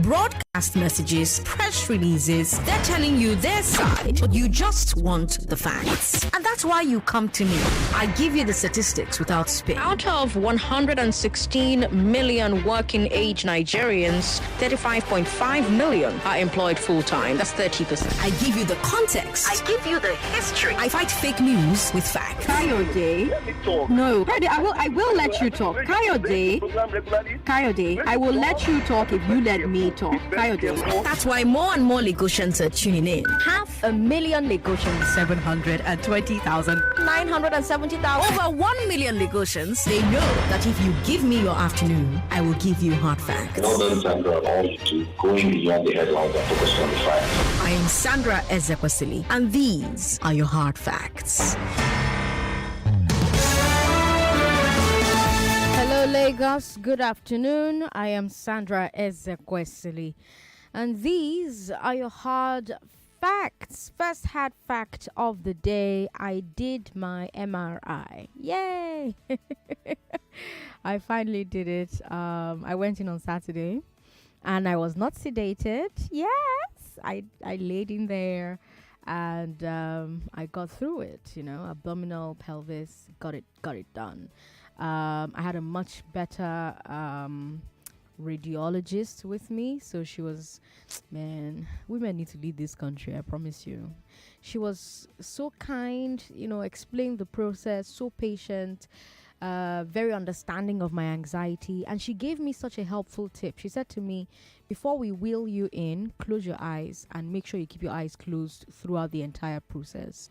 broadcast messages, press releases. They're telling you their side, but you just want the facts. And that's why you come to me. I give you the statistics without spin. Out of 116 million working age Nigerians, 35.5 million are employed full-time. That's 30%. I give you the context. I give you the history. I fight fake news with facts. Kayode. No. Kayode, I will let you talk. Kayode, I will let you talk if you let me talk. Kayode. That's why more and more Lagosians are tuning in. 500,000 Lagosians. 720,000. 970,000. Over 1 million Lagosians. They know that if you give me your afternoon, I will give you hard facts. Well done, Sandra, all you do, going beyond the headlines and focusing on the facts. I am Sandra Ezekwesili, and these are your hard facts. Hello, Lagos. Good afternoon. I am Sandra Ezekwesili, and these are your hard facts. First hard fact of the day: I did my MRI. Yay! I finally did it. I went in on Saturday, and I was not sedated. Yes, I laid in there, and I got through it. You know, abdominal, pelvis, got it done. I had a much better radiologist with me, so she was, man, women need to lead this country, I promise you. She was so kind, you know, explained the process, so patient, very understanding of my anxiety, and she gave me such a helpful tip. She said to me, before we wheel you in, close your eyes and make sure you keep your eyes closed throughout the entire process.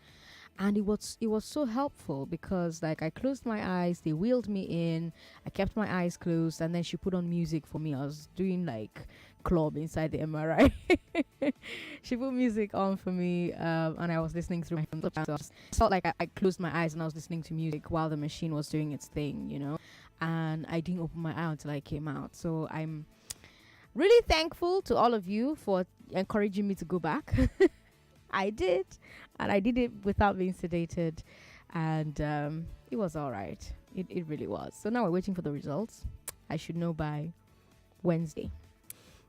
And it was so helpful because, like, I closed my eyes, they wheeled me in, I kept my eyes closed, and then she put on music for me. I was doing like club inside the MRI. She put music on for me, and I was listening through my phone. So I felt like I closed my eyes and I was listening to music while the machine was doing its thing, you know. And I didn't open my eye until I came out. So I'm really thankful to all of you for encouraging me to go back. I did, and I did it without being sedated, and it was all right. It really was. So now we're waiting for the results. I should know by Wednesday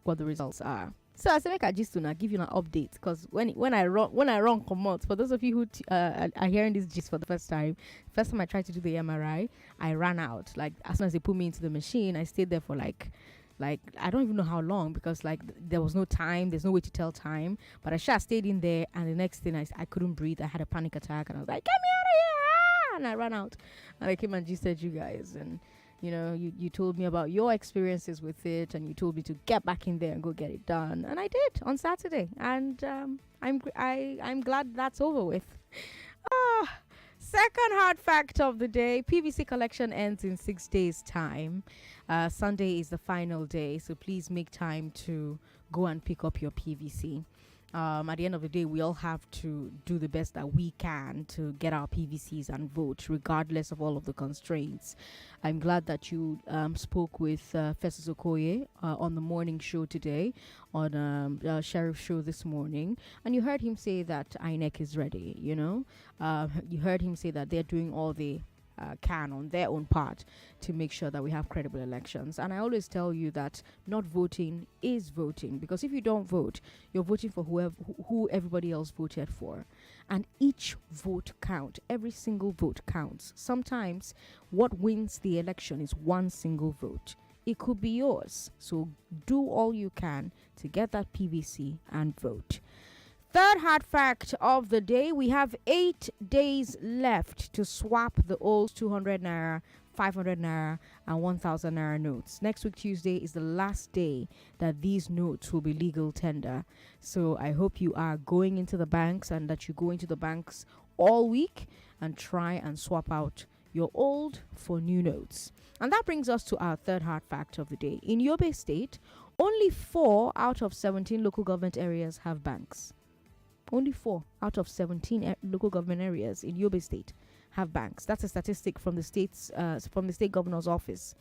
what the results are. So I said, make I just give you an update, because when I run come out, for those of you who are hearing this gist for the first time I tried to do the MRI, I ran out. Like, as soon as they put me into the machine, I stayed there for like I don't even know how long, because like there was no time, there's no way to tell time, but I stayed in there, and the next thing I couldn't breathe. I had a panic attack, and I was like, get me out of here, and I ran out, and I came and just said, you guys, and you know, you told me about your experiences with it, and you told me to get back in there and go get it done, and I did on Saturday, and I'm glad that's over with. Second hard fact of the day: PVC collection ends in 6 days' time. Sunday is the final day, so please make time to go and pick up your PVC. At the end of the day, we all have to do the best that we can to get our PVCs and vote, regardless of all of the constraints. I'm glad that you spoke with Festus Keyamo on the morning show today, on Sheriff show this morning, and you heard him say that INEC is ready. You know, you heard him say that they're doing all they can on their own part to make sure that we have credible elections. And I always tell you that not voting is voting, because if you don't vote, you're voting for who everybody else voted for, and each vote counts. Every single vote counts. Sometimes what wins the election is one single vote. It could be yours, so do all you can to get that PVC and vote. Third hard fact of the day: we have 8 days left to swap the old 200 naira, 500 naira, and 1,000 naira notes. Next week, Tuesday, is the last day that these notes will be legal tender. So I hope you are going into the banks, and that you go into the banks all week and try and swap out your old for new notes. And that brings us to our third hard fact of the day. In Yobe State, only 4 out of 17 local government areas have banks. Only 4 out of 17 local government areas in Yobe State have banks. That's a statistic from the state governor's office.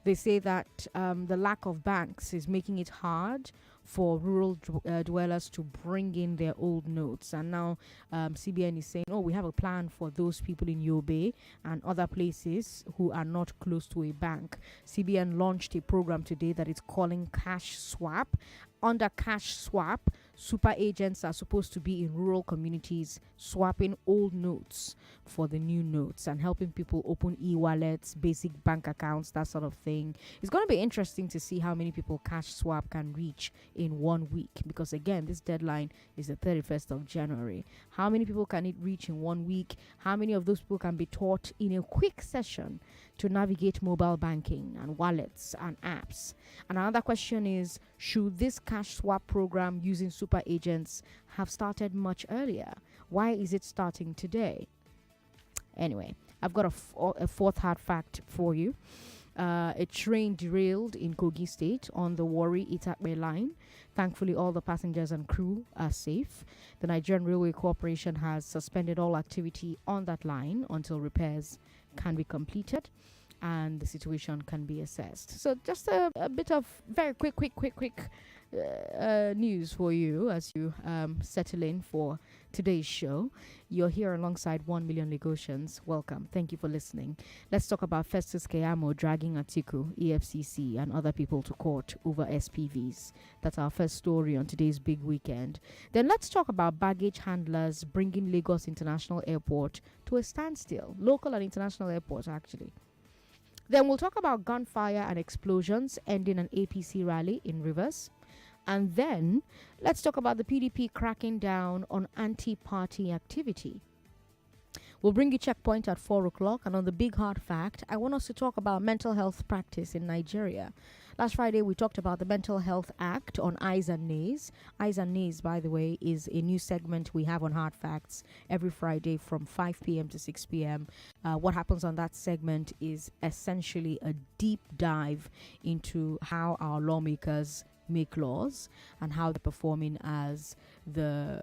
They say that the lack of banks is making it hard for rural dwellers to bring in their old notes. And now CBN is saying, oh, we have a plan for those people in Yobe and other places who are not close to a bank. CBN launched a program today that it's calling Cash Swap. Under Cash Swap, super agents are supposed to be in rural communities swapping old notes for the new notes and helping people open e-wallets, basic bank accounts, that sort of thing. It's going to be interesting to see how many people Cash Swap can reach in 1 week, because again, this deadline is the 31st of January. How many people can it reach in 1 week? How many of those people can be taught in a quick session to navigate mobile banking and wallets and apps? And another question is, should this Cash Swap program using super agents have started much earlier? Why is it starting today? Anyway, I've got a fourth hard fact for you. A train derailed in Kogi State on the Warri-Itakpe line. Thankfully, all the passengers and crew are safe. The Nigerian Railway Corporation has suspended all activity on that line until repairs can be completed and the situation can be assessed. So just a bit of very quick news for you as you settle in for today's show. You're here alongside 1 Million Lagosians. Welcome. Thank you for listening. Let's talk about Festus Keyamo dragging Atiku, EFCC, and other people to court over SPVs. That's our first story on today's big weekend. Then let's talk about baggage handlers bringing Lagos International Airport to a standstill. Local and international airports, actually. Then we'll talk about gunfire and explosions ending an APC rally in Rivers. And then let's talk about the PDP cracking down on anti-party activity. We'll bring you Checkpoint at 4 o'clock. And on the big hard fact, I want us to talk about mental health practice in Nigeria. Last Friday, we talked about the Mental Health Act on Eyes and Nays. Eyes and Nays, by the way, is a new segment we have on Hard Facts every Friday from 5 p.m. to 6 p.m. What happens on that segment is essentially a deep dive into how our lawmakers make laws and how they're performing as the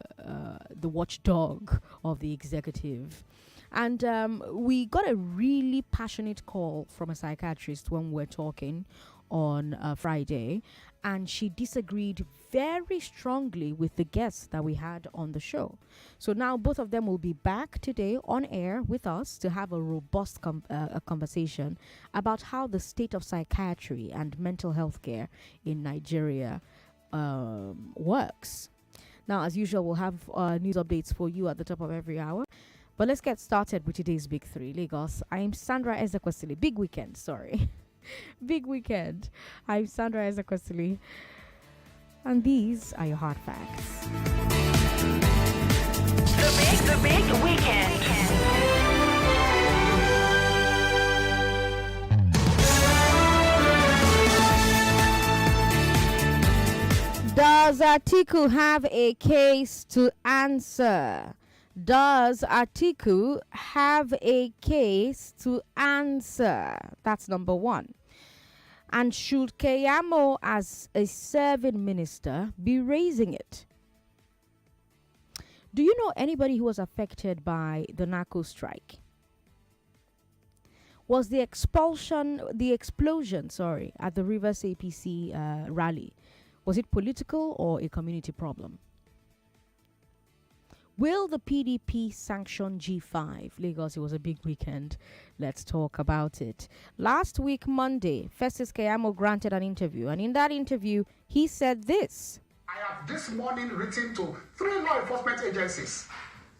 watchdog of the executive. And we got a really passionate call from a psychiatrist when we were talking on Friday, and she disagreed very strongly with the guests that we had on the show. So now both of them will be back today on air with us to have a robust conversation about how the state of psychiatry and mental health care in Nigeria works. Now, as usual, we'll have news updates for you at the top of every hour. But let's get started with today's Big Three. Lagos, I'm Sandra Ezekwesili. Big weekend, sorry. Big weekend. I'm Sandra Ezekwesili. And these are your hard facts. The big weekend. Does Atiku have a case to answer? Does Atiku have a case to answer? That's number one. And should Keyamo, as a serving minister, be raising it? Do you know anybody who was affected by the narco strike? Was the explosion, at the Rivers APC rally, was it political or a community problem? Will the PDP sanction G5? Lagos, it was a big weekend. Let's talk about it. Last week, Monday, Festus Keyamo granted an interview. And in that interview, he said this. I have this morning written to 3 law enforcement agencies.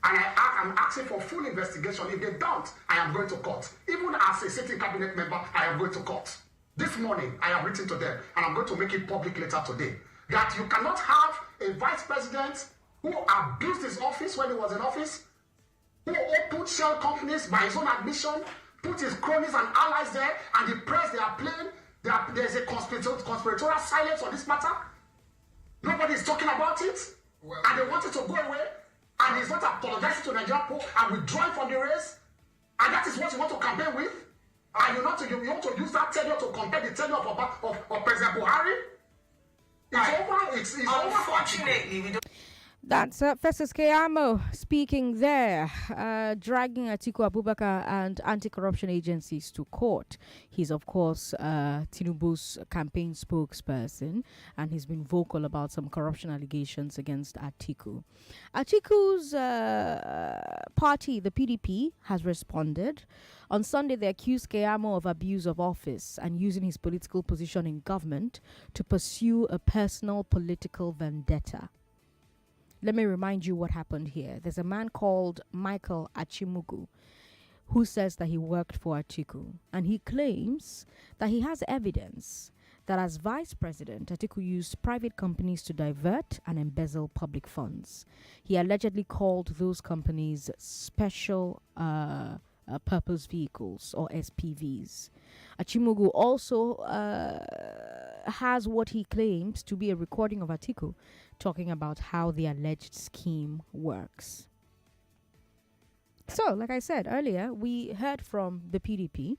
And I'm asking for full investigation. If they don't, I am going to court. Even as a sitting cabinet member, I am going to court. This morning, I have written to them. And I'm going to make it public later today. That you cannot have a vice president who abused his office when he was in office, who opened shell companies by his own admission, put his cronies and allies there, and the press, they are playing. There's a conspiratorial silence on this matter. Nobody is talking about it, and they want it to go away, and he's not apologizing to Nigerian people and withdrawing from the race, and that is what you want to campaign with, and you want to use that tenure to compare the tenure of President Buhari. It's over. It's unfortunately, we don't. That's Festus Keyamo speaking there, dragging Atiku Abubakar and anti-corruption agencies to court. He's, of course, Tinubu's campaign spokesperson, and he's been vocal about some corruption allegations against Atiku. Atiku's party, the PDP, has responded. On Sunday, they accused Keyamo of abuse of office and using his political position in government to pursue a personal political vendetta. Let me remind you what happened here. There's a man called Michael Achimugu who says that he worked for Atiku, and he claims that he has evidence that as vice president, Atiku used private companies to divert and embezzle public funds. He allegedly called those companies special purpose vehicles, or SPVs. Achimugu also has what he claims to be a recording of Atiku talking about how the alleged scheme works. So, like I said earlier, we heard from the PDP.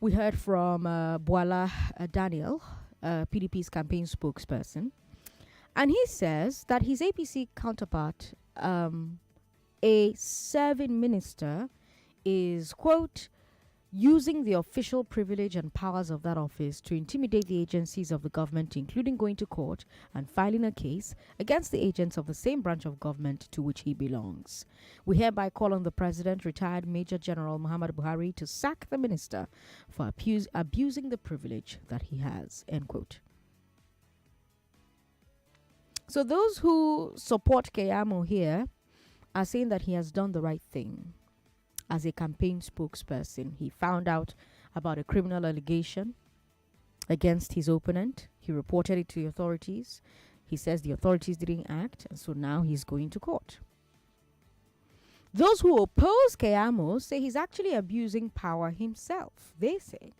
We heard from Bwala Daniel, PDP's campaign spokesperson. And he says that his APC counterpart, a serving minister, is, quote, using the official privilege and powers of that office to intimidate the agencies of the government, including going to court and filing a case against the agents of the same branch of government to which he belongs. We hereby call on the President, retired Major General Muhammad Buhari, to sack the minister for abusing the privilege that he has, end quote. So those who support Keyamo here are saying that he has done the right thing. As a campaign spokesperson, he found out about a criminal allegation against his opponent. He reported it to the authorities. He says the authorities didn't act, and so now he's going to court. Those who oppose Keyamo say he's actually abusing power himself. They say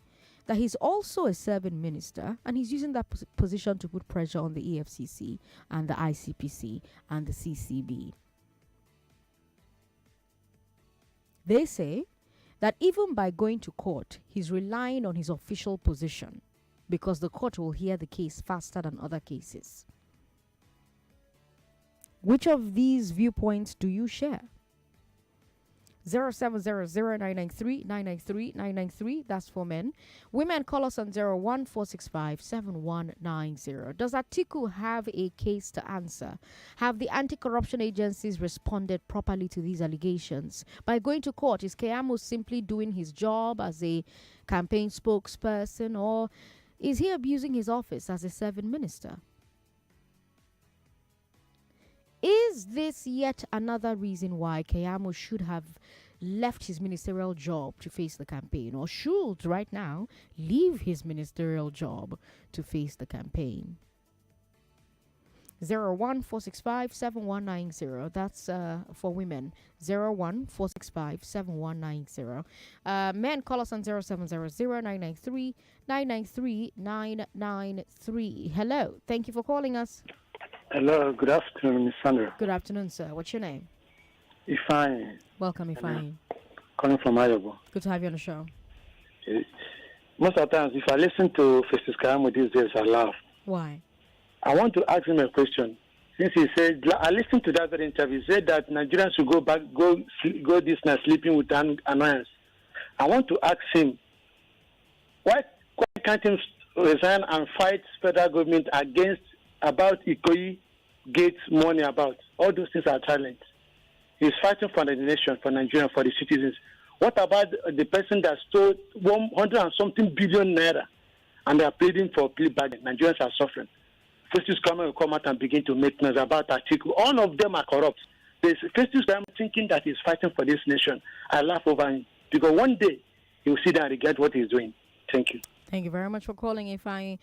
that he's also a serving minister, and he's using that position to put pressure on the EFCC and the ICPC and the CCB. They say that even by going to court, he's relying on his official position because the court will hear the case faster than other cases. Which of these viewpoints do you share? 0700-993-993-993. That's for men. Women, call us on 01465-7190. Does Atiku have a case to answer? Have the anti-corruption agencies responded properly to these allegations? By going to court, is Keyamo simply doing his job as a campaign spokesperson, or is he abusing his office as a serving minister? Is this yet another reason why Keyamo should have left his ministerial job to face the campaign, or should right now leave his ministerial job to face the campaign? 01465-7190. That's for women. 01465-7190. Men, call us on 0700-993-993. Hello. Thank you for calling us. Hello, good afternoon, Ms. Sandra. Good afternoon, sir. What's your name? Ifeanyi. Welcome, Ifeanyi. Calling from Ayobo. Good to have you on the show. Most of the times, if I listen to Festus Keyamo these days, I laugh. Why? I want to ask him a question. Since he said, I listened to that very interview, he said that Nigerians should go this night sleeping with annoyance. I want to ask him, why can't he resign and fight federal government against about Ikoyi Gates money about? All those things are silent. He's fighting for the nation, for Nigeria, for the citizens. What about the person that stole 100 and something billion naira and they are pleading for plea bargain? Nigerians are suffering. Festus Keyamo will come out and begin to make noise about Atiku. All of them are corrupt. There's Festus Keyamo thinking that he's fighting for this nation. I laugh over him because one day he will sit down and regret what he's doing. Thank you. Thank you very much for calling, Ifeanyi.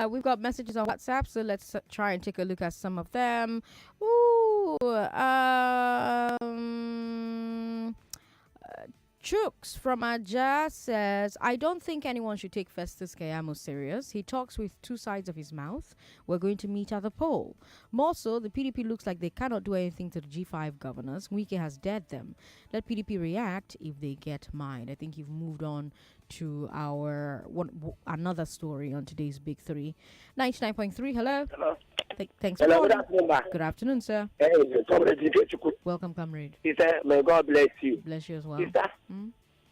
We've got messages on WhatsApp, so let's try and take a look at some of them. Chooks from Aja says, I don't think anyone should take Festus Keyamo serious. He talks with two sides of his mouth. We're going to meet at the poll. More so, the PDP looks like they cannot do anything to the G5 governors. Wike has dared them. Let PDP react if they get mine. I think you've moved on to our another story on today's Big Three. 99.3, hello. Hello. Thanks for Hello, good calling. afternoon, ma. Good afternoon, sir. Hey, comrade Ichukwu. Welcome, comrade. Sister, may God bless you. Bless you as well. Sister,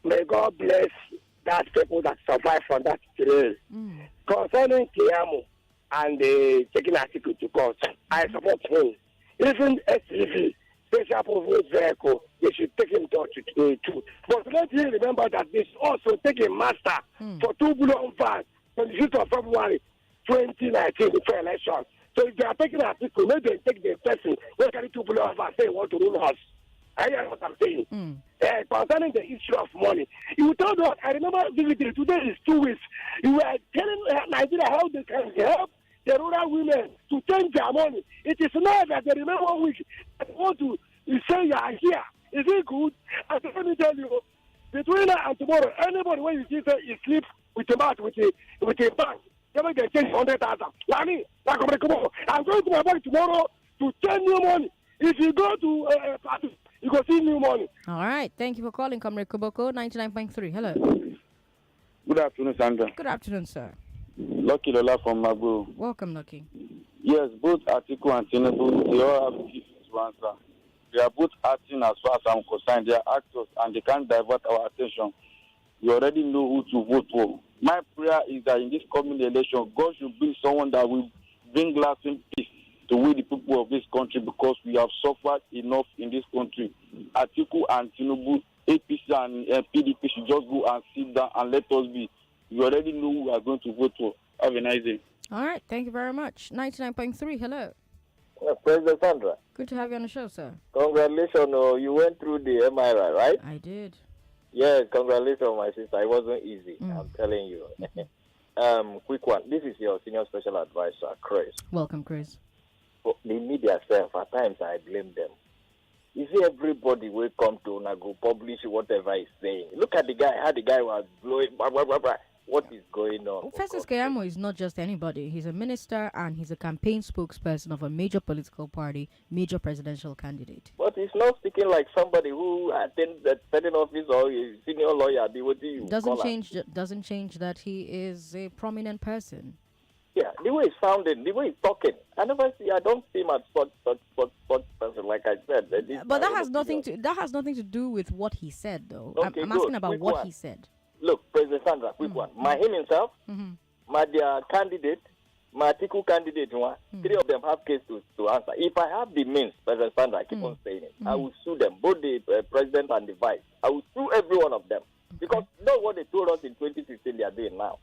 may God bless that people that survive from that trail. Concerning Keyamo and taking Atiku to court, I support him. Even SPV, special purpose vehicle, they should take him to too. But let him remember that they should also take a master for 2 billion vans on the 5th of February 2019 before election. So if they are taking Atiku, maybe they take the person who carry 2 billion vans, they want to rule us. I hear what I'm saying. Concerning the issue of money, you told us, I remember vividly, today is 2 weeks, you were telling Nigeria how they can help the rural women to change their money. It is now that they remember 1 week and want to say you are here. Is it good? And let me tell you, between now and tomorrow, anybody when you see say you sleep with a mouth with a bank, they will get change 100,000. Lani, I'm going to my bank tomorrow to change new money. If you go to a party, you go see new money. All right. Thank you for calling, Comrade Koboko, 99.3. Hello. Good afternoon, Sandra. Good afternoon, sir. Lucky Lola from Magu. Welcome, Lucky. Yes, both Atiku and Tinubu, they all have issues to answer. They are both acting as far as I'm concerned. They are actors and they can't divert our attention. We already know who to vote for. My prayer is that in this coming election, God should bring someone that will bring lasting peace to we the people of this country, because we have suffered enough in this country. Atiku and Tinubu, APC and PDP should just go and sit down and let us be. We already know who we are going to vote for. Have a nice day. All right. Thank you very much. 99.3. Hello. President Sandra. Good to have you on the show, sir. Congratulations. You went through the MRI, right? I did. Yes, congratulations, my sister. It wasn't easy. I'm telling you. Quick one. This is your senior special advisor, Chris. Welcome, Chris. The media self, at times I blame them. You see, everybody will come to go publish whatever he's saying. Look at the guy, how the guy was blowing, blah, blah, blah, blah. What is going on? Festus Keyamo is not just anybody. He's a minister and he's a campaign spokesperson of a major political party, major presidential candidate. But he's not speaking like somebody who attends that certain office or a senior lawyer. What do you doesn't change that he is a prominent person. Yeah, the way he's sounding, the way he's talking. I don't see him as such person, like I said. But that has nothing to do with what he said, though. Okay, I'm asking about quick what one. he said. Look, President Sandra, quick one. Him himself, my their candidate, my Atiku candidate, three of them have case to answer. If I have the means, President Sandra, I keep on saying it, I will sue them, both the president and the vice. I will sue every one of them. Because that's what they told us in 2016 they are doing now.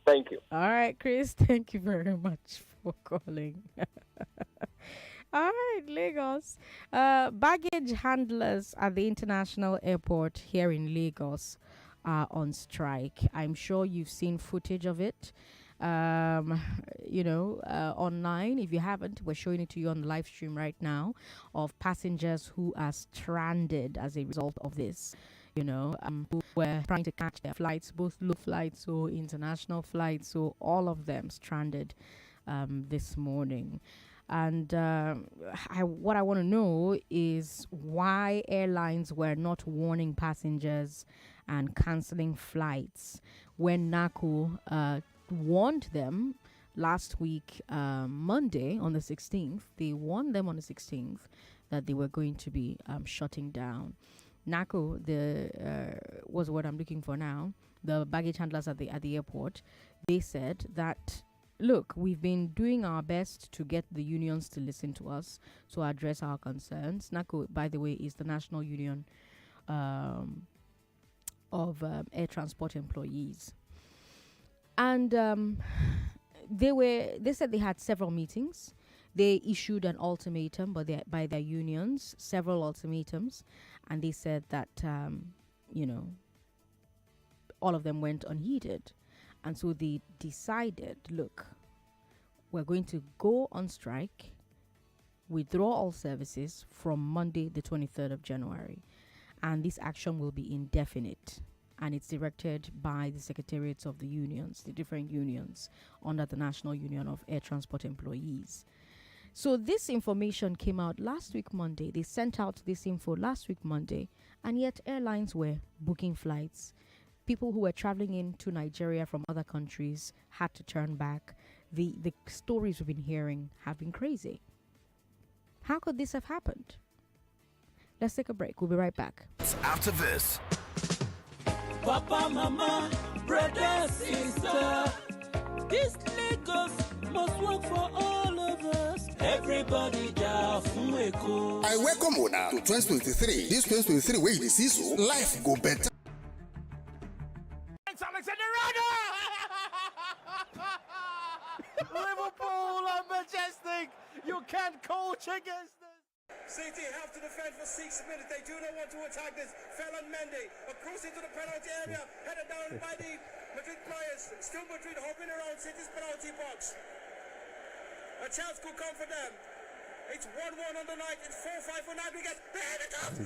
Thank you. All right, Chris. Thank you very much for calling. All right, Lagos. Baggage handlers at the international airport here in Lagos are on strike. I'm sure you've seen footage of it, online. If you haven't, we're showing it to you on the live stream right now of passengers who are stranded as a result of this. Who were trying to catch their flights, both low flights or international flights, so all of them stranded this morning. And what I want to know is why airlines were not warning passengers and canceling flights when NACO warned them last week, Monday on the 16th. They warned them on the 16th that they were going to be shutting down. NACO, was what I'm looking for now, the baggage handlers at the airport, they said that, look, we've been doing our best to get the unions to listen to us, to address our concerns. NACO, by the way, is the National Union of Air Transport Employees. And they said they had several meetings. They issued an ultimatum by their unions, several ultimatums, and they said that, all of them went unheeded. And so they decided, look, we're going to go on strike, withdraw all services from Monday, the 23rd of January. And this action will be indefinite. And it's directed by the secretariats of the unions, the different unions under the National Union of Air Transport Employees. So this information came out last week, Monday. They sent out this info last week, Monday. And yet airlines were booking flights. People who were traveling into Nigeria from other countries had to turn back. the stories we've been hearing have been crazy. How could this have happened? Let's take a break. We'll be right back. After this. Papa, mama, brother, sister, this Lagos must work for all of us. Everybody Jafueko. I welcome you now to 2023. This 2023 way this is so life go better. Liverpool are majestic. You can't coach against this. City have to defend for 6 minutes. They do not want to attack this. Ferland Mendy across into the penalty area, headed down by the Madrid players. Still Madrid hopping around City's penalty box. A chance could come for them. It's 1-1 on the night. It's 4-5 for Navigas. There it comes.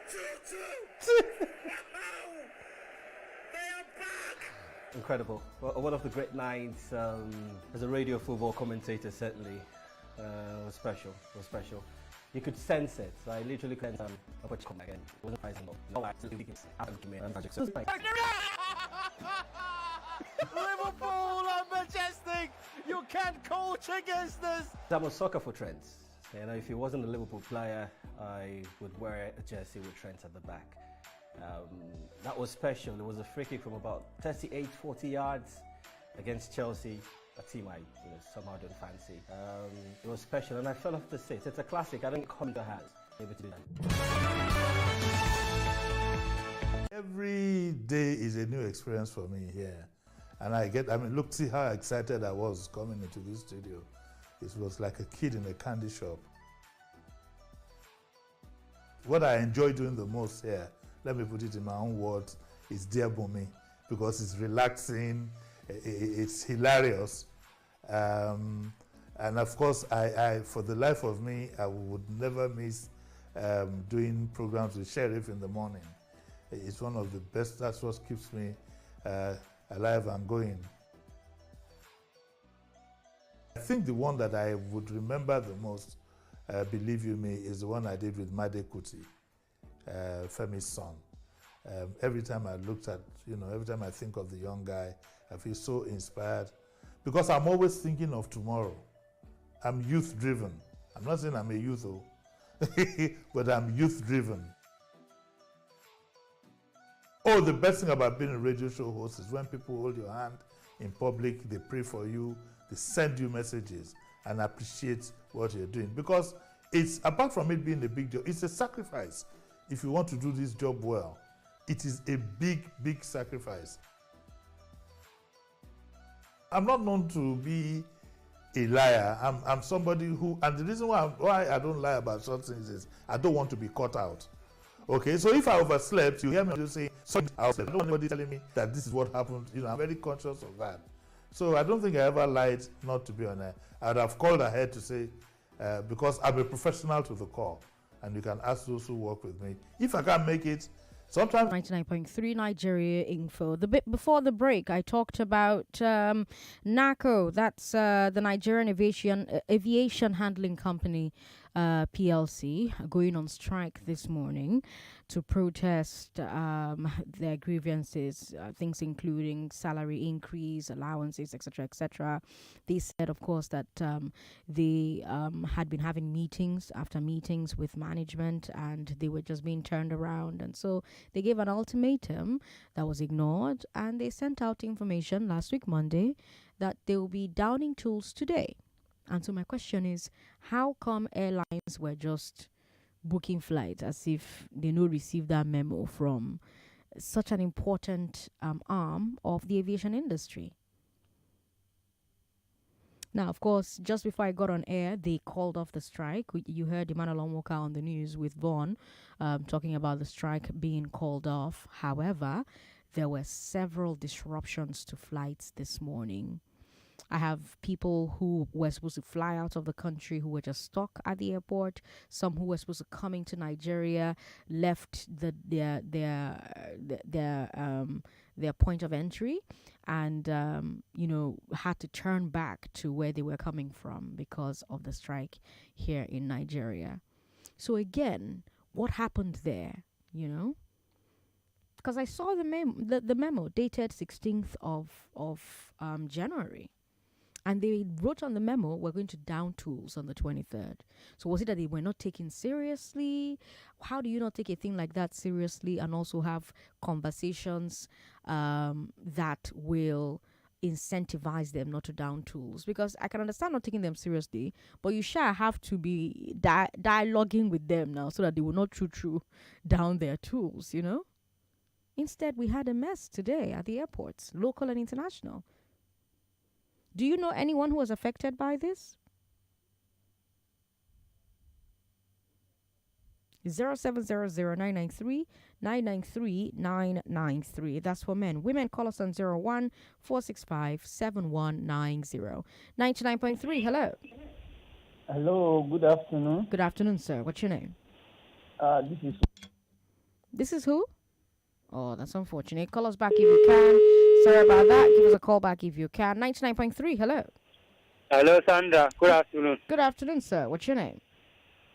Is it 2-2? They are back. Incredible. Well, one of the great nights as a radio football commentator, certainly. It was special. It was special. You could sense it. So I literally couldn't come again. It wasn't rising up. No, absolutely. Liverpool are majestic. You can't coach against this. I'm a soccer for Trent. You know, if he wasn't a Liverpool player, I would wear a jersey with Trent at the back. That was special. It was a free kick from about 38, 40 yards against Chelsea, a team I somehow don't fancy. It was special, and I fell off the seat. It's a classic. I don't come to hands able to do that. Every day is a new experience for me here. And look, see how excited I was coming into this studio. It was like a kid in a candy shop. What I enjoy doing the most here, let me put it in my own words, is Dear Bumi, because it's relaxing, it's hilarious. And of course, I for the life of me, I would never miss doing programs with Sheriff in the morning. It's one of the best, that's what keeps me alive and going. I think the one that I would remember the most, believe you me, is the one I did with Made Kuti, Femi's son. Every time I looked at, every time I think of the young guy, I feel so inspired because I'm always thinking of tomorrow. I'm youth driven. I'm not saying I'm a youth, but I'm youth driven. Oh, the best thing about being a radio show host is when people hold your hand in public, they pray for you, they send you messages and appreciate what you're doing. Because it's, apart from it being a big job, it's a sacrifice. If you want to do this job well, it is a big, big sacrifice. I'm not known to be a liar. I'm somebody who, and the reason why I don't lie about certain things is I don't want to be caught out. Okay, so if I overslept, you hear me just say, sorry, I overslept. I don't want anybody telling me that this is what happened. I'm very conscious of that. So I don't think I ever lied not to be on air. I'd have called ahead to say, because I'm a professional to the core, and you can ask those who work with me. If I can't make it, sometimes 99.3 Nigeria Info. The bit before the break, I talked about NACO. That's the Nigerian Aviation Handling Company, PLC, going on strike this morning to protest their grievances, things including salary increase, allowances, etc., etc. They said, of course, that they had been having meetings after meetings with management, and they were just being turned around, and so they gave an ultimatum that was ignored, and they sent out information last week, Monday, that they will be downing tools today. And so my question is, how come airlines were just booking flights as if they no received that memo from such an important arm of the aviation industry? Now, of course, just before I got on air, they called off the strike. You heard Emmanuel Onwoka on the news with Vaughn talking about the strike being called off. However, there were several disruptions to flights this morning. I have people who were supposed to fly out of the country who were just stuck at the airport. Some who were supposed to come into Nigeria left their point of entry and had to turn back to where they were coming from because of the strike here in Nigeria. So again, what happened there? because I saw the memo dated 16th of January. And they wrote on the memo, we're going to down tools on the 23rd. So was it that they were not taken seriously? How do you not take a thing like that seriously and also have conversations that will incentivize them not to down tools? Because I can understand not taking them seriously, but you sure have to be dialoguing with them now so that they will not true down their tools, you know? Instead, we had a mess today at the airports, local and international. Do you know anyone who was affected by this? 0700-993-993-993. That's for men. Women, call us on 01-465-7190. 99.3, hello. Hello, good afternoon. Good afternoon, sir. What's your name? This is who? Oh, that's unfortunate. Call us back if you can. Sorry about that. Give us a call back if you can. 99.3, hello. Hello, Sandra. Good afternoon. Good afternoon, sir. What's your name?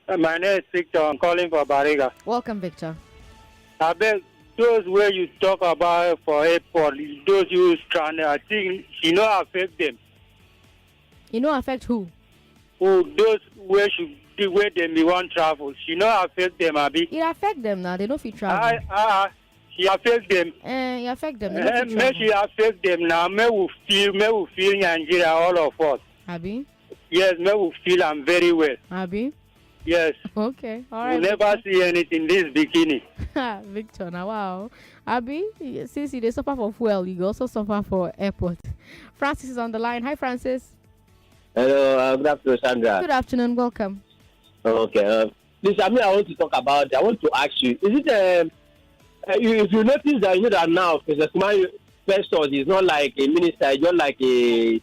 My name is Victor. I'm calling for Bariga. Welcome, Victor. I beg those where you talk about for airport, those you stranded, I think you know affect them. You know affect who? Those where they may want travel. You know affect them, Abi. It affect them now. They don't feel travel. She affect them. You affect them. May she affect them now. May we feel Nigeria, all of us. Abi? Yes, may we feel I'm very well. Abi? Yes. Okay. All right. We'll never see anything this bikini. Victor, now wow. Abi, since they suffer for fuel, you also suffer for airport. Francis is on the line. Hi, Francis. Hello, good afternoon, Sandra. Good afternoon. Welcome. Okay. Listen, I want to talk about. I want to ask you: is it if you notice that you know that now, Festus is not like a minister, it's just like a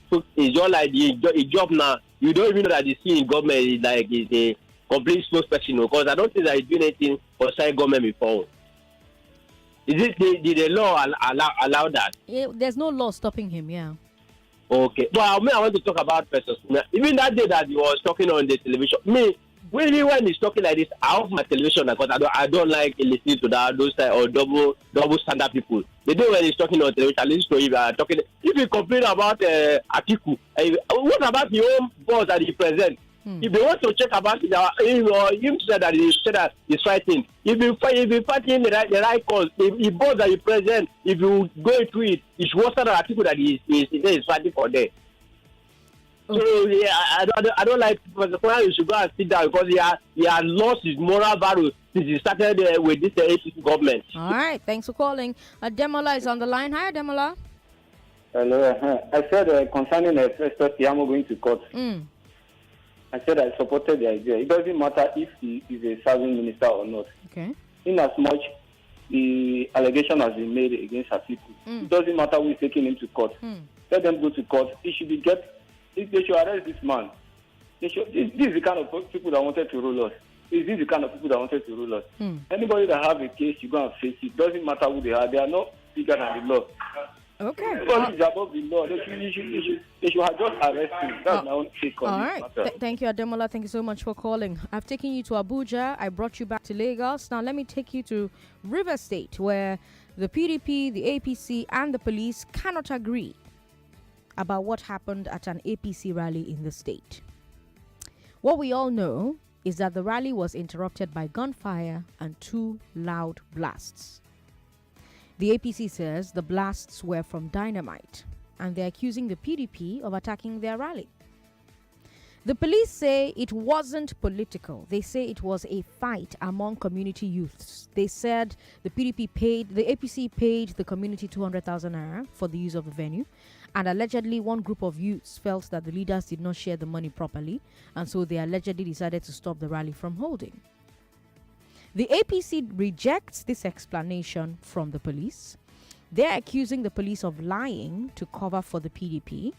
job now. You don't even know that the CEO in government is a complete spokesperson, because I don't think that he's doing anything for side government before. Is it did the law allow that? Yeah, there's no law stopping him. Yeah. Okay. But I want to talk about Festus. Even that day that he was talking on the television, when he's talking like this, I off my television because I don't like listening to those or double standard people. The day when he's talking on television, I listen to him talking. If he complain about Atiku, what about the own boss that he presents? If they want to check about it, him said that he's fighting. If you fighting the right cause, if boss that he present, if you go into it, it's worse than Atiku that he's fighting for them. So yeah, I don't like President. You should go and sit down because he has lost his moral value since he started with this APC government. All right, thanks for calling. Demola is on the line. Hi, Demola. Hello. I said concerning Festus Keyamo going to court. I said I supported the idea. It doesn't matter if he is a serving minister or not. Okay. In as much the allegation has been made against Atiku, it doesn't matter who is taking him to court. Let them go to court. They should arrest this man. This is the kind of people that wanted to rule us. Anybody that have a case, you go and face it. Doesn't matter who they are. They are not bigger than the law. Okay. Because it's above the law. They should have just arrested him. That's my own take on all this right. matter. Thank you, Ademola. Thank you so much for calling. I've taken you to Abuja. I brought you back to Lagos. Now let me take you to River State, where the PDP, the APC, and the police cannot agree about what happened at an APC rally in the state. What we all know is that the rally was interrupted by gunfire and 2 loud blasts. The APC says the blasts were from dynamite, and they're accusing the PDP of attacking their rally. The police say it wasn't political. They say it was a fight among community youths. They said the APC paid the community 200,000 naira for the use of the venue, and allegedly one group of youths felt that the leaders did not share the money properly, and so they allegedly decided to stop the rally from holding. The APC rejects this explanation from the police. They're accusing the police of lying to cover for the PDP.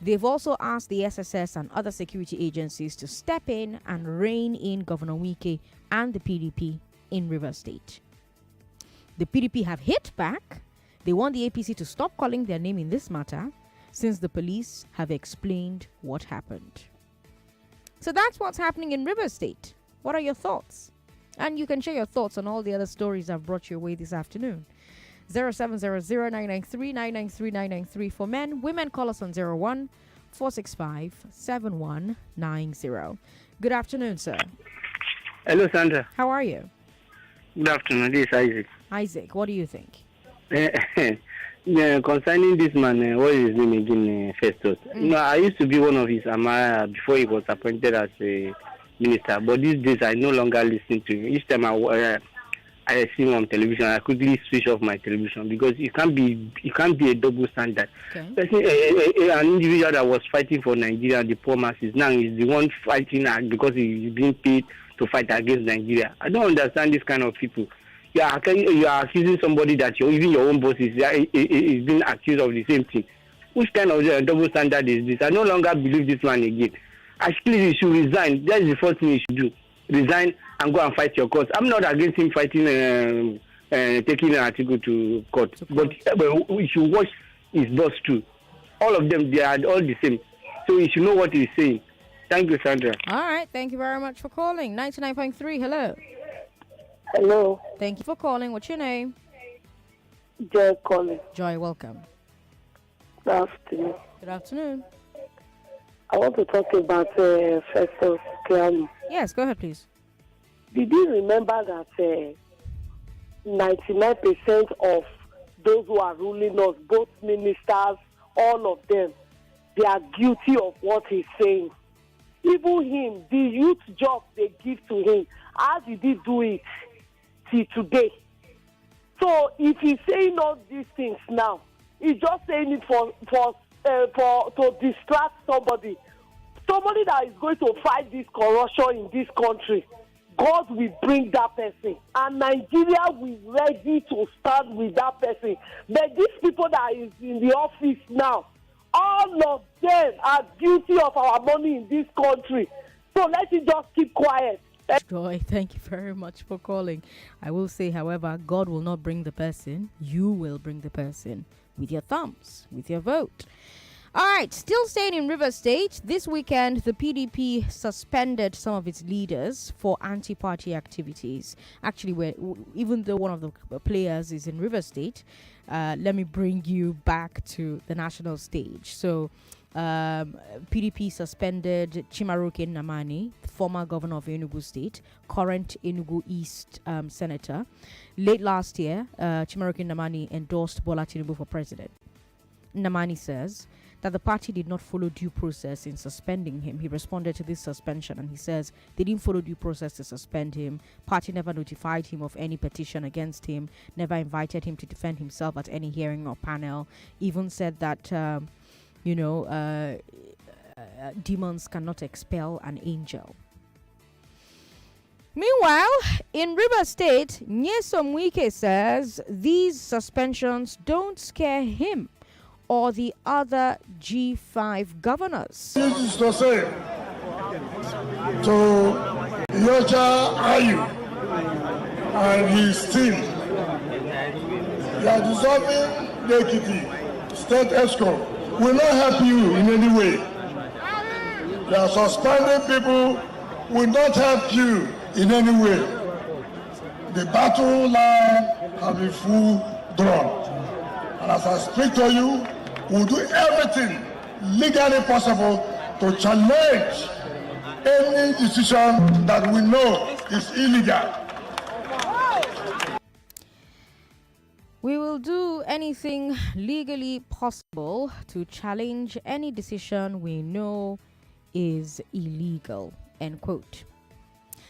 They've also asked the SSS and other security agencies to step in and rein in Governor Wike and the PDP in Rivers State. The PDP have hit back. They want the APC to stop calling their name in this matter, since the police have explained what happened. So that's what's happening in Rivers State. What are your thoughts? And you can share your thoughts on all the other stories I've brought your way this afternoon. 0700-993-993-993 for men. Women, call us on 01-465-7190. Good afternoon, sir. Hello, Sandra. How are you? Good afternoon. This is Isaac. Isaac, what do you think? Concerning this man, what is his name again? Festus. I used to be one of his Amara before he was appointed as a minister. But these days, I no longer listen to him. Each time I see him on television, I quickly switch off my television because it can't be a double standard. Okay. An individual that was fighting for Nigeria, the poor masses, now is the one fighting because he's being paid to fight against Nigeria. I don't understand this kind of people. You are accusing somebody that even your own boss is being accused of the same thing. Which kind of double standard is this? I no longer believe this man again. Actually, he should resign. That is the first thing he should do. Resign and go and fight your cause. I'm not against him fighting, taking an article to court. But we should watch his boss too. All of them, they are all the same. So he should know what he's saying. Thank you, Sandra. All right. Thank you very much for calling. 99.3, hello. Hello. Thank you for calling. What's your name? Joy calling. Joy, welcome. Good afternoon. Good afternoon. I want to talk about Festus Keyamo. Yes, go ahead, please. Did you remember that 99% of those who are ruling us, both ministers, all of them, they are guilty of what he's saying? Even him, the youth job they give to him, how did he do it till today? So if he's saying all these things now, he's just saying it to distract somebody that is going to fight this corruption in this country. God will bring that person, and Nigeria will ready to stand with that person. But these people that is in the office now, all of them are guilty of our money in this country. So let's just keep quiet. Joy, thank you very much for calling. I will say, however, God will not bring the person. You will bring the person with your thumbs, with your vote. All right, still staying in Rivers State. This weekend, the PDP suspended some of its leaders for anti-party activities. Actually, even though one of the players is in Rivers State, let me bring you back to the national stage. So, PDP suspended Chimaroke Nnamani, former governor of Enugu State, current Enugu East senator. Late last year, Chimaroke Nnamani endorsed Bola Tinubu for president. Nnamani says that the party did not follow due process in suspending him. He responded to this suspension and he says they didn't follow due process to suspend him. Party never notified him of any petition against him, never invited him to defend himself at any hearing or panel, even said that demons cannot expel an angel. Meanwhile, in Rivers State, Nyesom Wike says these suspensions don't scare him or the other G5 governors. This is to say to Yoja Ayu and his team, they are dissolving the Ekiti State ESCO will not help you in any way. They are suspending people will not help you in any way. The battle line has been full drawn. And as I speak to you, we'll do everything legally possible to challenge any decision that we know is illegal. We will do anything legally possible to challenge any decision we know is illegal, end quote.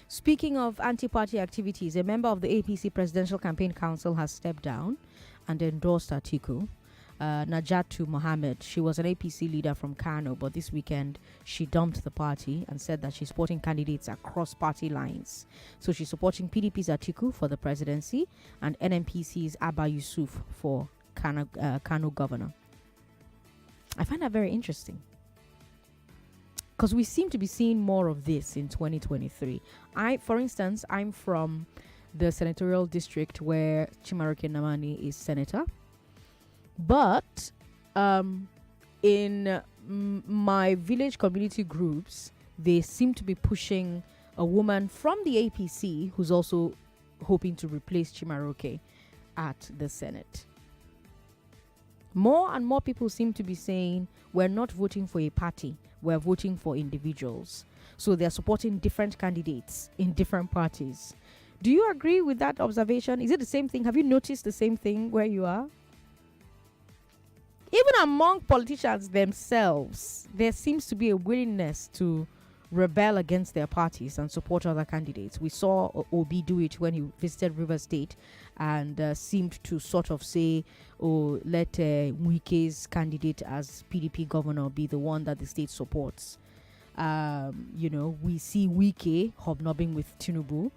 Speaking of anti-party activities, a member of the APC Presidential Campaign Council has stepped down and endorsed Atiku. Najatu Mohammed, she was an APC leader from Kano, but this weekend she dumped the party and said that she's supporting candidates across party lines. So she's supporting PDP's Atiku for the presidency and NNPC's Abba Yusuf for Kano governor. I find that very interesting, because we seem to be seeing more of this in 2023. For instance, I'm from the senatorial district where Chimaroke Nnamani is senator. But in my village community groups, they seem to be pushing a woman from the APC who's also hoping to replace Chimaroke at the Senate. More and more people seem to be saying we're not voting for a party, we're voting for individuals. So they're supporting different candidates in different parties. Do you agree with that observation? Is it the same thing? Have you noticed the same thing where you are? Even among politicians themselves, there seems to be a willingness to rebel against their parties and support other candidates. We saw Obi do it when he visited River State and seemed to sort of say, oh, let Wike's candidate as PDP governor be the one that the state supports. We see Wike hobnobbing with Tinubu.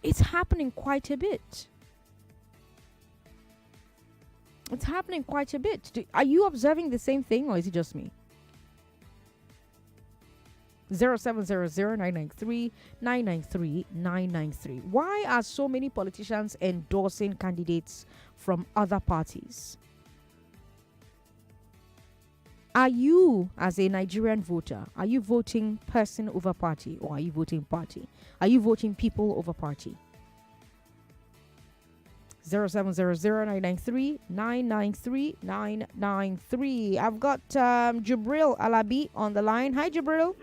It's happening quite a bit. It's happening quite a bit. Are you observing the same thing, or is it just me? 0700-993-993-993. Why are so many politicians endorsing candidates from other parties? Are you, as a Nigerian voter, are you voting person over party, or are you voting party? Are you voting people over party? 0700-993-993-993. I've got Jibril Alabi on the line. Hi, Jibril.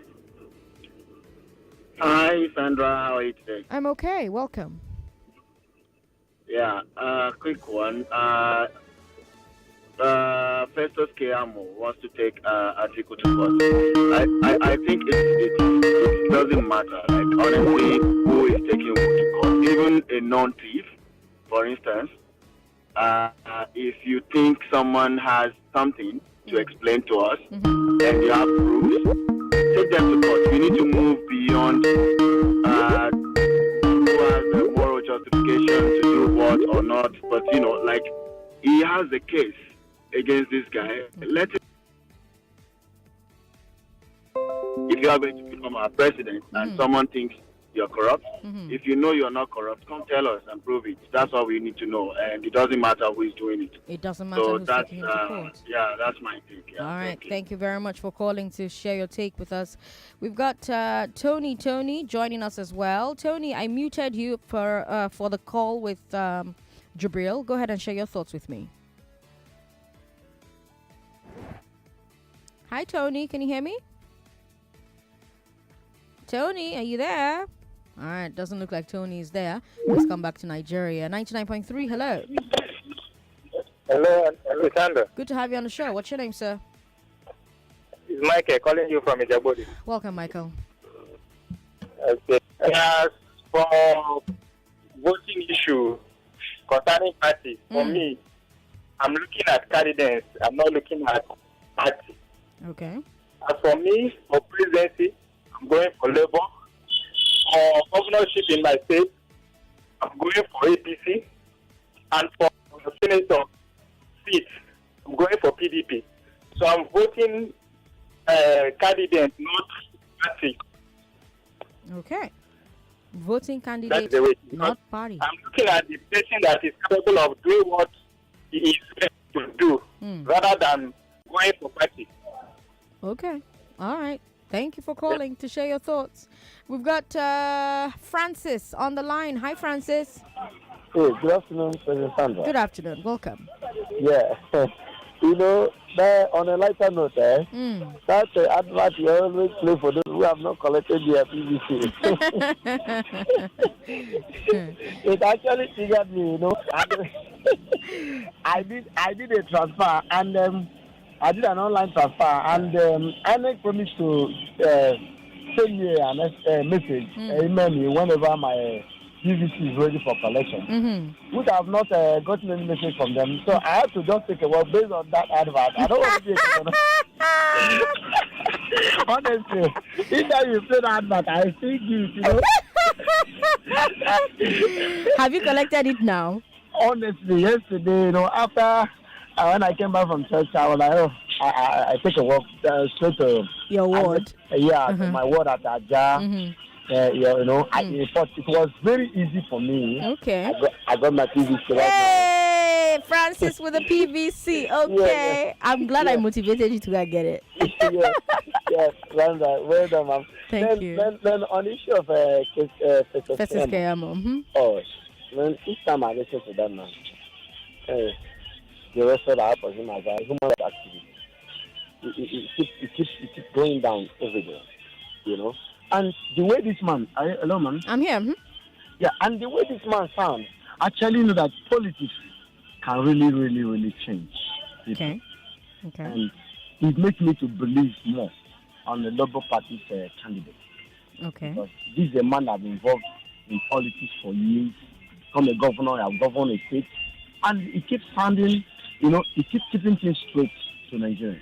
Hi, Sandra. How are you today? I'm okay. Welcome. Yeah, quick one. Festus Keyamo wants to take Atiku to court. I think it doesn't matter. Like, honestly, who is taking who to court? Even a non-thief, for instance, if you think someone has something to explain to us and you have proofs, take them to court. We need to move beyond who has a moral justification to do what or not. But, like, he has a case against this guy. Let it. If you are going to become our president and someone thinks you're corrupt, if you know you're not corrupt, come tell us and prove it. That's all we need to know, and it doesn't matter who is doing it. It doesn't matter who's taking him to court. Yeah, that's my take. Yeah, all right, thank you very much for calling to share your take with us. We've got Tony joining us as well. Tony, I muted you for the call with Jibril. Go ahead and share your thoughts with me. Hi, Tony. Can you hear me? Tony, are you there? All right. Doesn't look like Tony is there. Let's come back to Nigeria. 99.3. Hello. Hello, Sandra. Good to have you on the show. What's your name, sir? It's Michael calling you from Ijabodi. Welcome, Michael. Okay. As for voting issue concerning parties, for me, I'm looking at candidates. I'm not looking at party. Okay. As for me, for presidency, I'm going for Labour. For governorship in my state, I'm going for APC. And for the senator seat, I'm going for PDP. So I'm voting candidate, not party. Okay. Voting candidate, not party. I'm looking at the person that is capable of doing what he is meant to do, rather than going for party. Okay. All right. Thank you for calling to share your thoughts. We've got Francis on the line. Hi, Francis. Hey, good afternoon, President Sandra. Good afternoon. Welcome. Yeah. On a lighter note, that advert you always play for those who have not collected their PVC. It actually triggered me, I did a transfer, and I did an online transfer, and INEC promised to send me a message, email me whenever my PVC is ready for collection. Which I have not gotten any message from them, so I have to just take a walk based on that advert. I don't want to be a honestly, each time you play that advert, I feel guilty, Have you collected it now? Honestly, yesterday, after when I came back from church, I was like, I take a walk straight to your ward. To my ward at Aja. It was very easy for me. Okay. I got my PVC right now. Hey, Francis with the PVC. Okay. Yeah. I'm glad I motivated you to go get it. Yes, well done, ma'am. Thank you. Then on the issue of Festus Keyamo. Oh, When each time I listen to that man, the rest of the app of him as a human rights activist, it keeps going down every day, you know. And the way this man, hello man, I'm here. Mm-hmm. Yeah, and the way this man sounds, actually know that politics can really, really, really change. Okay. And it makes me to believe more on the Labour Party's candidate. Okay. Because this is a man that been involved in politics for years, become a governor, have governed a state, and he keeps standing, you know, he keeps keeping things straight to Nigerians.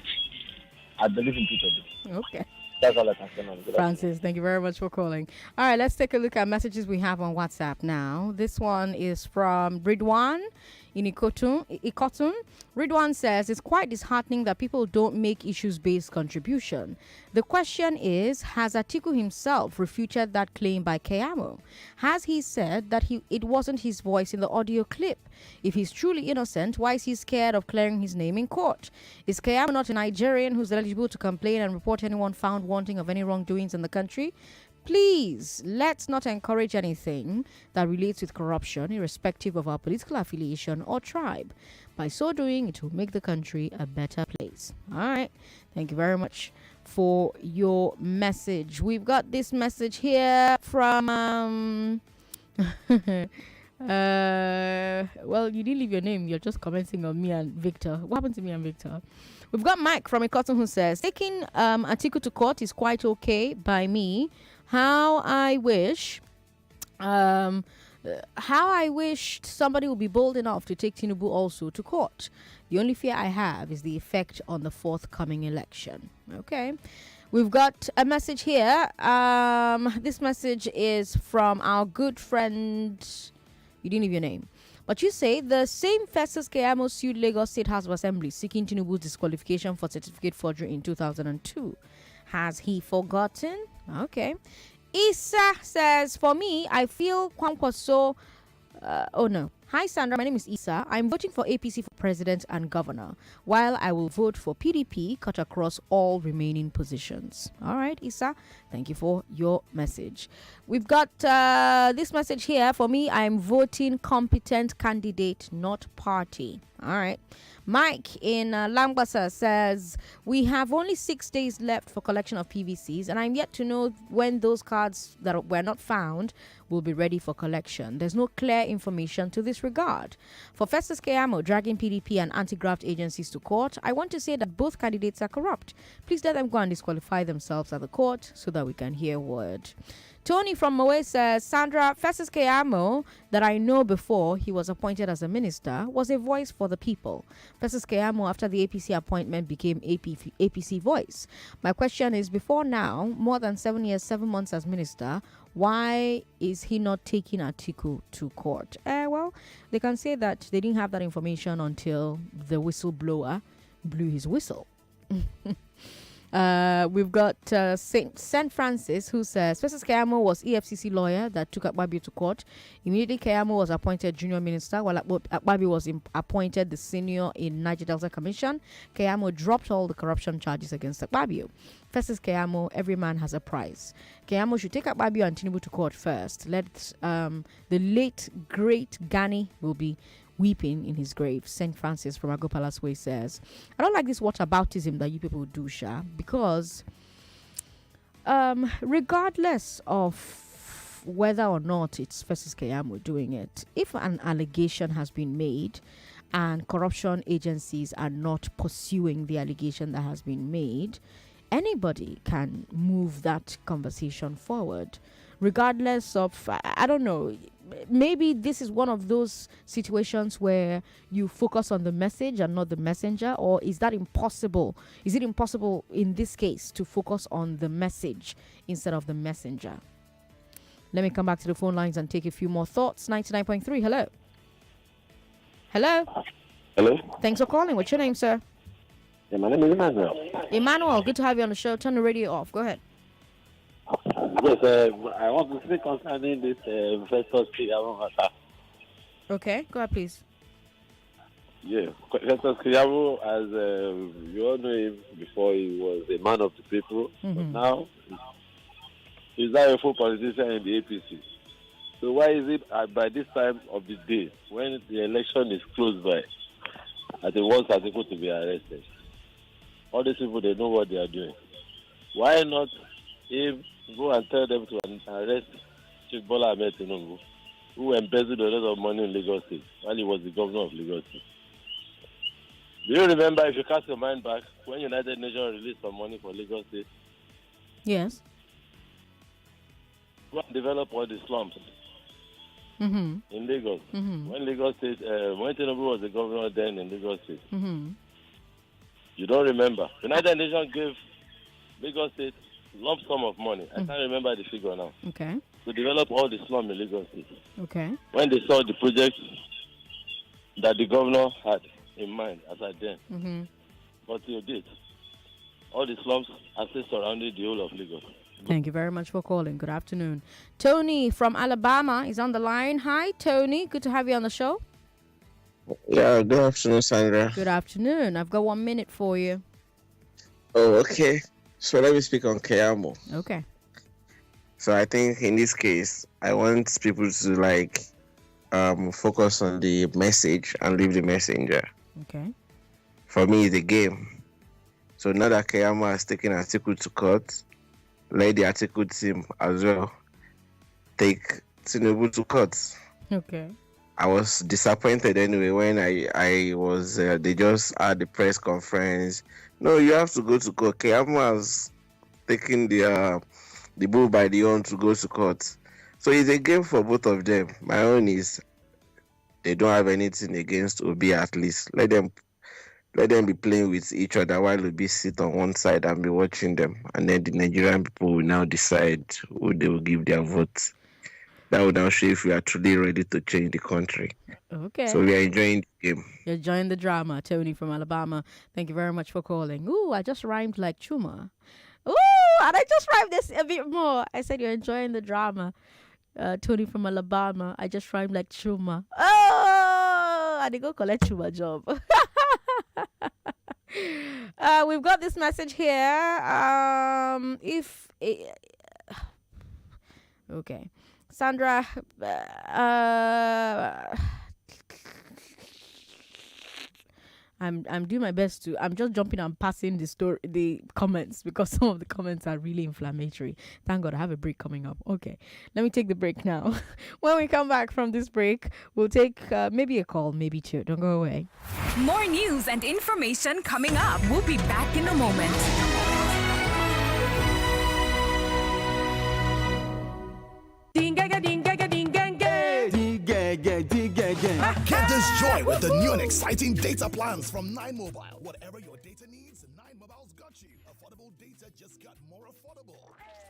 I believe in people. Okay. That's all I can say, man. Francis, thank you very much for calling. All right, let's take a look at messages we have on WhatsApp now. This one is from Ridwan in Ikotun. Ridwan says, it's quite disheartening that people don't make issues-based contribution. The question is, has Atiku himself refuted that claim by Keyamo? Has he said that it wasn't his voice in the audio clip? If he's truly innocent, why is he scared of clearing his name in court? Is Keyamo not a Nigerian who's eligible to complain and report anyone found wanting of any wrongdoings in the country? Please, let's not encourage anything that relates with corruption, irrespective of our political affiliation or tribe. By so doing, it will make the country a better place. All right. Thank you very much for your message. We've got this message here from... well, you didn't leave your name. You're just commenting on me and Victor. What happened to me and Victor? We've got Mike from Ikoton who says, taking Atiku to court is quite okay by me. How I wish somebody would be bold enough to take Tinubu also to court. The only fear I have is the effect on the forthcoming election. Okay. We've got a message here. This message is from our good friend. You didn't leave your name. But you say the same Festus Keyamo sued Lagos State House of Assembly seeking Tinubu's disqualification for certificate forgery in 2002. Has he forgotten? Okay. Issa says, for me, I feel Kwankwaso. Oh no. Hi Sandra, my name is Issa. I'm voting for APC for president and governor, while I will vote for PDP cut across all remaining positions. All right, Issa, thank you for your message. We've got this message here. For me, I'm voting competent candidate, not party. All right. Mike in Langbasa says, we have only 6 days left for collection of PVCs, and I'm yet to know when those cards that were not found will be ready for collection. There's no clear information to this regard. For Festus Keyamo dragging PDP and anti-graft agencies to court, I want to say that both candidates are corrupt. Please let them go and disqualify themselves at the court so that we can hear word. Tony from Moe says, Sandra, Festus Keyamo, that I know before he was appointed as a minister, was a voice for the people. Festus Keyamo, after the APC appointment, became APC voice. My question is, before now, more than 7 years, 7 months as minister, why is he not taking Atiku to court? Well, they can say that they didn't have that information until the whistleblower blew his whistle. We've got St. Francis who says Festus Keyamo was EFCC lawyer that took Akpabio to court. Immediately Keyamo was appointed junior minister while Akpabio was appointed the senior in Niger Delta Commission. Keyamo dropped all the corruption charges against Akpabio. Festus Keyamo, every man has a price. Keyamo should take Akpabio and Tinubu to court first. Let the late great Gani will be weeping in his grave. St. Francis from Agopalas Way says, I don't like this whataboutism that you people do, Sha, because regardless of whether or not it's Festus Keyamo doing it, if an allegation has been made and corruption agencies are not pursuing the allegation that has been made, anybody can move that conversation forward. Regardless of, I don't know, maybe this is one of those situations where you focus on the message and not the messenger, or is that impossible? Is it impossible in this case to focus on the message instead of the messenger? Let me come back to the phone lines and take a few more thoughts. 99.3, hello. Hello. Hello. Thanks for calling. What's your name, sir? Yeah, my name is Emmanuel. Emmanuel, good to have you on the show. Turn the radio off. Go ahead. Yes, I want to speak concerning this Festus Keyamo matter. Okay, go ahead, please. Yeah, Festus Keyamo, as you all know him before, he was a man of the people, but now he's now a full politician in the APC. So why is it by this time of the day, when the election is close by, that they want Atiku to be arrested? All these people, they know what they are doing. Why not him go and tell them to arrest Chief Bola Ahmed Tinubu, who embezzled a lot of money in Lagos State while he was the governor of Lagos State? Do you remember, if you cast your mind back, when United Nations released some money for Lagos State? Yes. Go and develop all the slums in Lagos. When Lagos State, when Tinubu was the governor then in Lagos State. You don't remember. United Nations gave Lagos State lump sum of money. I can't remember the figure now. Okay. To develop all the slums in Lagos State. Okay. When they saw the project that the governor had in mind as at then. But you did. All the slums are still surrounding the whole of Lagos. Thank you very much for calling. Good afternoon. Tony from Alabama is on the line. Hi, Tony. Good to have you on the show. Yeah, good afternoon, Sandra. Good afternoon. I've got 1 minute for you. Oh, okay. So let me speak on Keyamo. Okay. So I think in this case, I want people to focus on the message and leave the messenger. Okay. For me, it's a game. So now that Keyamo has taken Atiku to court, let the Atiku team as well take Tinubu to court. Okay. I was disappointed anyway when I was they just had the press conference. No, you have to go to court. Keyamo has taken the bull by the horn to go to court. So it's a game for both of them. My own is they don't have anything against Obi. At least let them be playing with each other while Obi sit on one side and be watching them, and then the Nigerian people will now decide who they will give their votes. That will now show if we are truly ready to change the country. Okay. So we are enjoying the game. You're enjoying the drama, Tony from Alabama. Thank you very much for calling. Ooh, I just rhymed like Chuma. Ooh, and I just rhymed this a bit more. I said you're enjoying the drama. Tony from Alabama. I just rhymed like Chuma. Oh, I did go collect Chuma job. We've got this message here. Okay. Sandra, I'm doing my best to. I'm just jumping and passing the comments, because some of the comments are really inflammatory. Thank God I have a break coming up. Okay, let me take the break now. When we come back from this break, we'll take maybe a call, maybe two. Don't go away. More news and information coming up. We'll be back in a moment. Get this joy with the new and exciting data plans from 9 Mobile. Whatever your data needs, 9 Mobile's got you. Affordable data just got more affordable.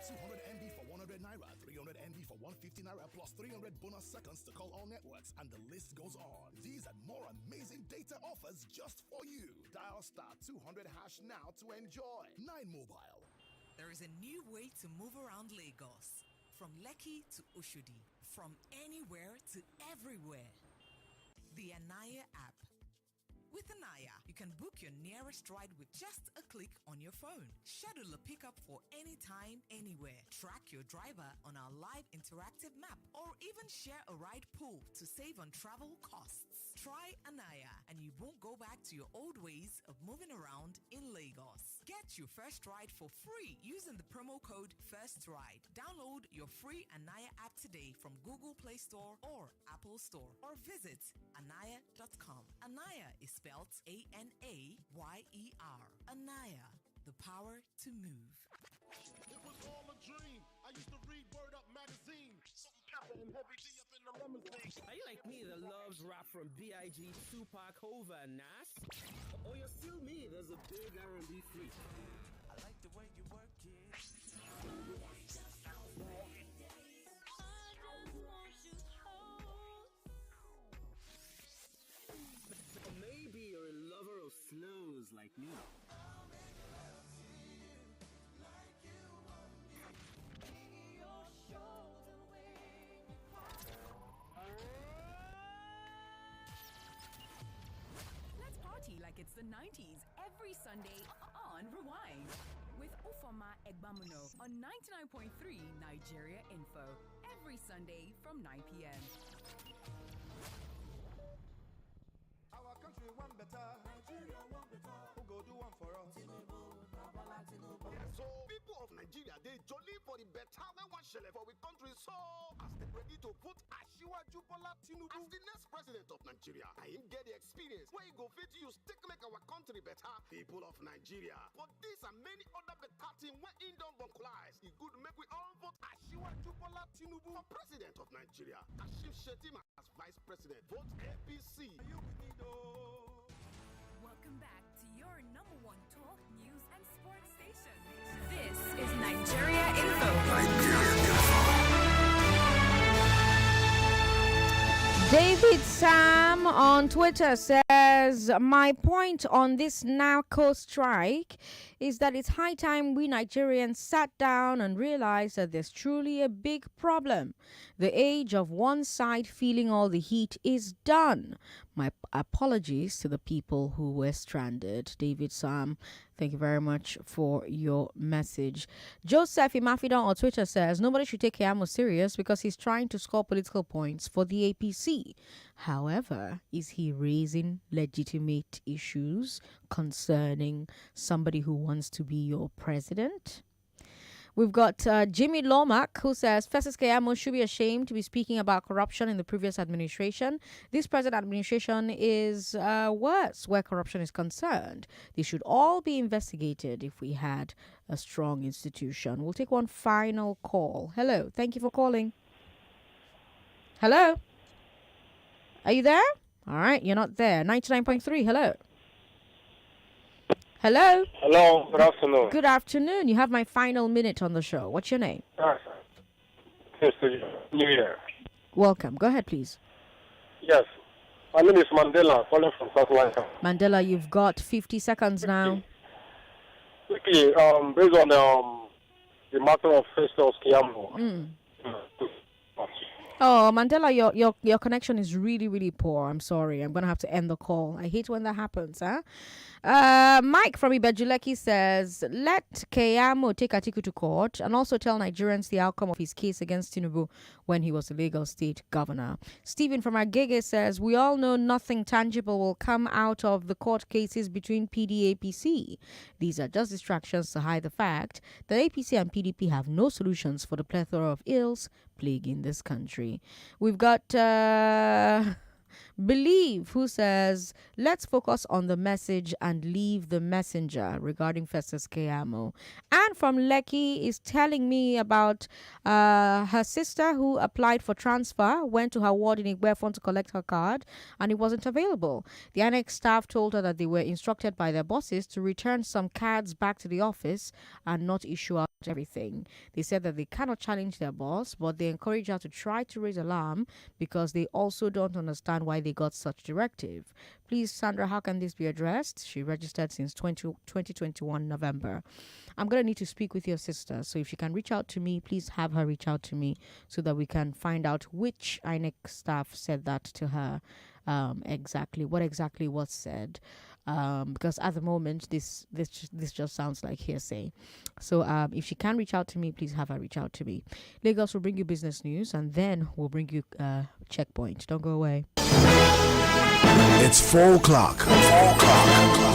200 MB for 100 Naira, 300 MB for 150 Naira, plus 300 bonus seconds to call all networks, and the list goes on. These and more amazing data offers just for you. Dial *200# now to enjoy. 9 Mobile. There is a new way to move around Lagos. From Lekki to Oshodi. From anywhere to everywhere. The Anaya app. With Anaya, you can book your nearest ride with just a click on your phone. Schedule a pickup for anytime, anywhere. Track your driver on our live interactive map, or even share a ride pool to save on travel costs. Try Anaya and you won't go back to your old ways of moving around in Lagos. Get your first ride for free using the promo code FIRSTRIDE. Download your free Anaya app today from Google Play Store or Apple Store, or visit anaya.com. Anaya is spelled ANAYER. Anaya, the power to move. It was all a dream. I used to read Word Up magazine. Some pepper and heavy D up in the limousine. Are you like me that loves rap from B.I.G., Tupac, Hova, and Nas? Or you're still me, there's a big R&B freak. I like the way you work it. Or maybe you're a lover of slows like me. Let's party like it's the 90s every Sunday on Rewind. with Ufoma Egbamuno on 99.3 Nigeria Info every Sunday from 9 p.m. Our country one better. Nigeria one better. Who go do one for us? So, people of Nigeria, they jolly for the better when one shell for we country. So, as they ready to put Asiwaju Bola Tinubu as the next president of Nigeria, I him get the experience where he go fit use take make our country better. People of Nigeria, but this and many other better things when in don't vocalize, it good make we all vote Asiwaju Bola Tinubu for president of Nigeria. Ashim Shetima as vice president. Vote APC. Welcome back to your number one talk, news, and sports station. This is Nigeria Info. David Sam on Twitter says, my point on this narco strike is that it's high time we Nigerians sat down and realized that there's truly a big problem. The age of one side feeling all the heat is done. My apologies to the people who were stranded. David Sam, thank you very much for your message. Joseph Imafidon on Twitter says, nobody should take Keyamo serious because he's trying to score political points for the APC. However, is he raising legitimate issues concerning somebody who wants to be your president? We've got Jimmy Lomack, who says Festus Keyamo should be ashamed to be speaking about corruption in the previous administration. This present administration is worse where corruption is concerned. They should all be investigated if we had a strong institution. We'll take one final call. Hello. Thank you for calling. Hello. Are you there? All right. You're not there. 99.3. Hello. Hello. Hello. Good afternoon. Good afternoon. You have my final minute on the show. What's your name? Yes, New Year. Welcome. Go ahead, please. Yes. My name is Mandela, calling from South Africa. Mandela, you've got 50 seconds now. Quickly, based on the matter of Festus Keyamo. Oh, Mandela, your connection is really, really poor. I'm sorry. I'm going to have to end the call. I hate when that happens, huh? Mike from Ibejuleki says, let Keyamo take Atiku to court and also tell Nigerians the outcome of his case against Tinubu when he was a Lagos state governor. Stephen from Agege says, we all know nothing tangible will come out of the court cases between PD and APC. These are just distractions to hide the fact that APC and PDP have no solutions for the plethora of ills plaguing this country. We've got Believe, who says, let's focus on the message and leave the messenger regarding Festus Keyamo. And from Lekki is telling me about her sister who applied for transfer, went to her ward in Igwefon to collect her card, and it wasn't available. The annex staff told her that they were instructed by their bosses to return some cards back to the office and not issue out everything. They said that they cannot challenge their boss, but they encourage her to try to raise alarm because they also don't understand why they got such directive. Please, Sandra, how can this be addressed? She registered since 2021 November. I'm going to need to speak with your sister, so if you can reach out to me, please have her reach out to me so that we can find out which INEC staff said that to her, exactly was said. Because at the moment, this just sounds like hearsay. So if she can reach out to me, please have her reach out to me. Lagos will bring you business news, and then we'll bring you Checkpoint. Don't go away. It's 4 o'clock. 4 o'clock.